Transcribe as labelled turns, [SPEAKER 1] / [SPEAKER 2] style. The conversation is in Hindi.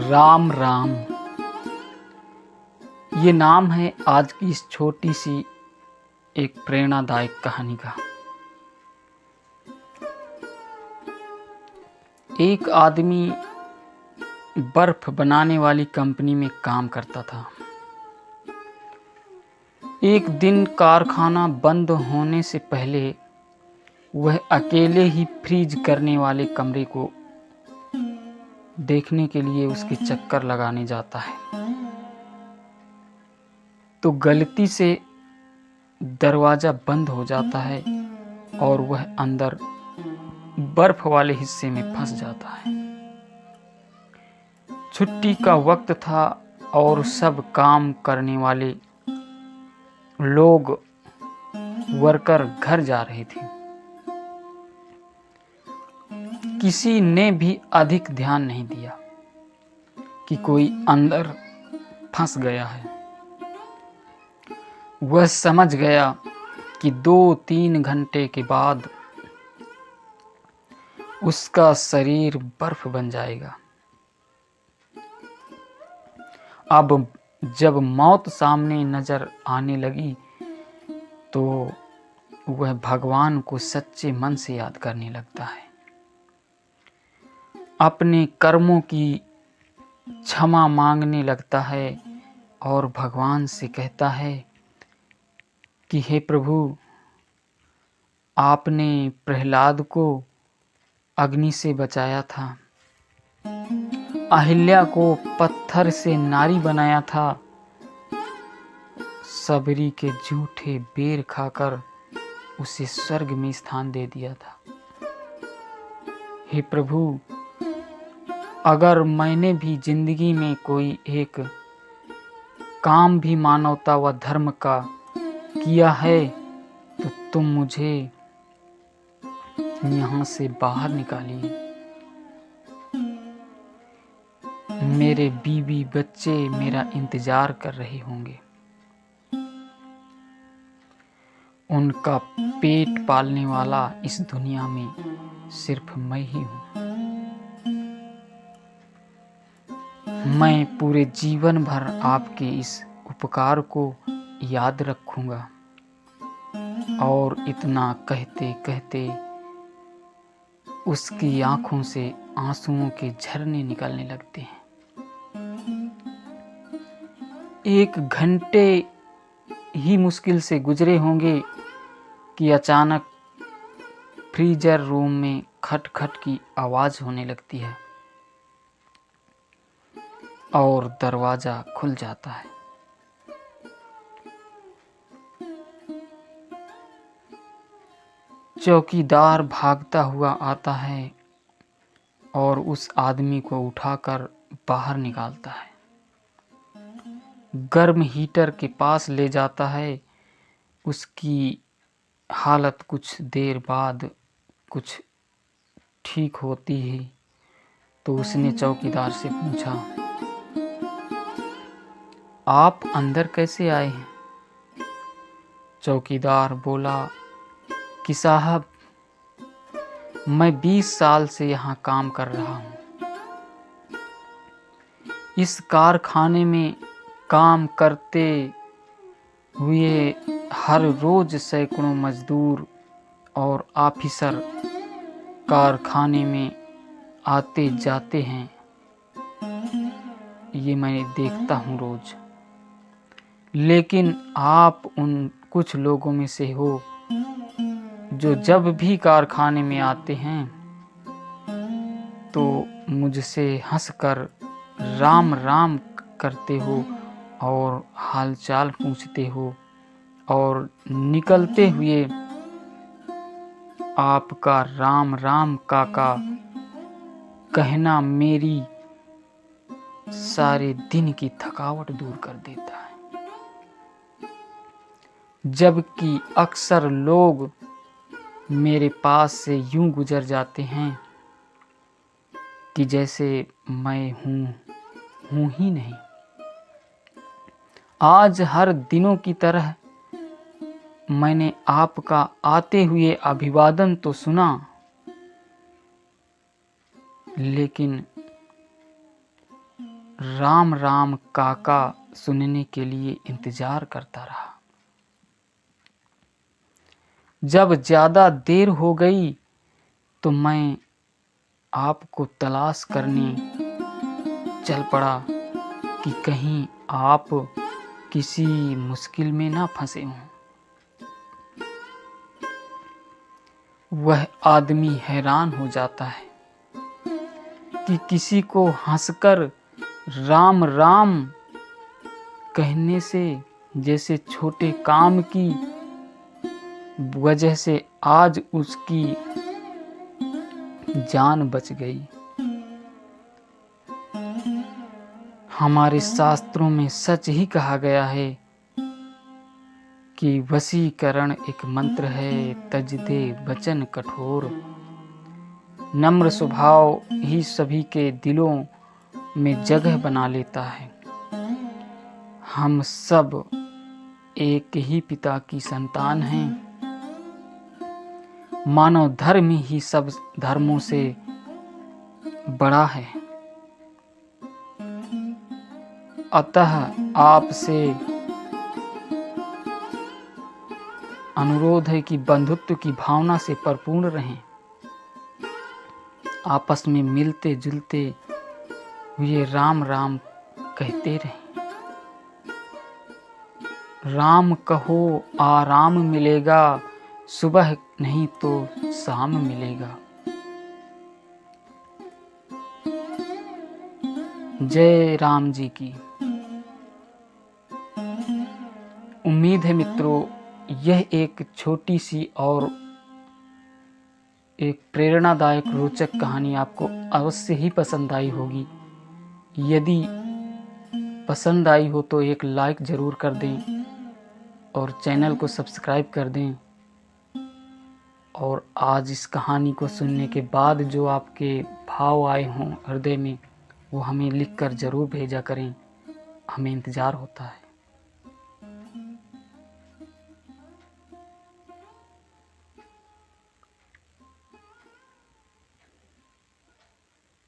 [SPEAKER 1] राम राम, ये नाम है आज की इस छोटी सी एक प्रेरणादायक कहानी का। एक आदमी बर्फ बनाने वाली कंपनी में काम करता था। एक दिन कारखाना बंद होने से पहले वह अकेले ही फ्रीज करने वाले कमरे को देखने के लिए उसके चक्कर लगाने जाता है, तो गलती से दरवाज़ा बंद हो जाता है और वह अंदर बर्फ वाले हिस्से में फंस जाता है। छुट्टी का वक्त था और सब काम करने वाले लोग वर्कर घर जा रहे थे। किसी ने भी अधिक ध्यान नहीं दिया कि कोई अंदर फंस गया है। वह समझ गया कि 2-3 घंटे के बाद उसका शरीर बर्फ बन जाएगा। अब जब मौत सामने नजर आने लगी तो वह भगवान को सच्चे मन से याद करने लगता है, अपने कर्मों की क्षमा मांगने लगता है और भगवान से कहता है कि हे प्रभु, आपने प्रहलाद को अग्नि से बचाया था, अहिल्या को पत्थर से नारी बनाया था, सबरी के झूठे बेर खाकर उसे स्वर्ग में स्थान दे दिया था। हे प्रभु, अगर मैंने भी जिंदगी में कोई एक काम भी मानवता व धर्म का किया है तो तुम मुझे यहाँ से बाहर निकालिए। मेरे बीवी बच्चे मेरा इंतजार कर रहे होंगे, उनका पेट पालने वाला इस दुनिया में सिर्फ मैं ही हूँ। मैं पूरे जीवन भर आपके इस उपकार को याद रखूंगा। और इतना कहते कहते उसकी आंखों से आंसुओं के झरने निकलने लगते हैं। 1 घंटे ही मुश्किल से गुजरे होंगे कि अचानक फ्रीजर रूम में खटखट की आवाज़ होने लगती है और दरवाज़ा खुल जाता है। चौकीदार भागता हुआ आता है और उस आदमी को उठाकर बाहर निकालता है, गर्म हीटर के पास ले जाता है। उसकी हालत कुछ देर बाद कुछ ठीक होती है तो उसने चौकीदार से पूछा, आप अंदर कैसे आए हैं? चौकीदार बोला कि साहब, मैं 20 साल से यहाँ काम कर रहा हूँ। इस कारखाने में काम करते हुए हर रोज सैकड़ों मजदूर और ऑफिसर कारखाने में आते जाते हैं, ये मैं देखता हूँ रोज। लेकिन आप उन कुछ लोगों में से हो जो जब भी कारखाने में आते हैं तो मुझसे हंसकर राम राम करते हो और हालचाल पूछते हो, और निकलते हुए आपका राम राम काका कहना मेरी सारे दिन की थकावट दूर कर देता है। जबकि अक्सर लोग मेरे पास से यूं गुजर जाते हैं कि जैसे मैं हूं ही नहीं। आज हर दिनों की तरह मैंने आपका आते हुए अभिवादन तो सुना, लेकिन राम राम काका सुनने के लिए इंतजार करता रहा। जब ज़्यादा देर हो गई तो मैं आपको तलाश करने चल पड़ा कि कहीं आप किसी मुश्किल में ना फंसे हों। वह आदमी हैरान हो जाता है कि किसी को हंसकर राम राम कहने से जैसे छोटे काम की वजह से आज उसकी जान बच गई। हमारे शास्त्रों में सच ही कहा गया है कि वशीकरण एक मंत्र है, तज दे वचन कठोर। नम्र स्वभाव ही सभी के दिलों में जगह बना लेता है। हम सब एक ही पिता की संतान हैं। मानव धर्म ही सब धर्मों से बड़ा है। अतः आपसे अनुरोध है कि बंधुत्व की भावना से परिपूर्ण रहें। आपस में मिलते जुलते हुए राम राम कहते रहें। राम कहो आराम मिलेगा, सुबह नहीं तो शाम मिलेगा। जय राम जी की। उम्मीद है मित्रों यह एक छोटी सी और एक प्रेरणादायक रोचक कहानी आपको अवश्य ही पसंद आई होगी। यदि पसंद आई हो तो एक लाइक ज़रूर कर दें और चैनल को सब्सक्राइब कर दें। और आज इस कहानी को सुनने के बाद जो आपके भाव आए हों हृदय में, वो हमें लिखकर ज़रूर भेजा करें। हमें इंतज़ार होता है।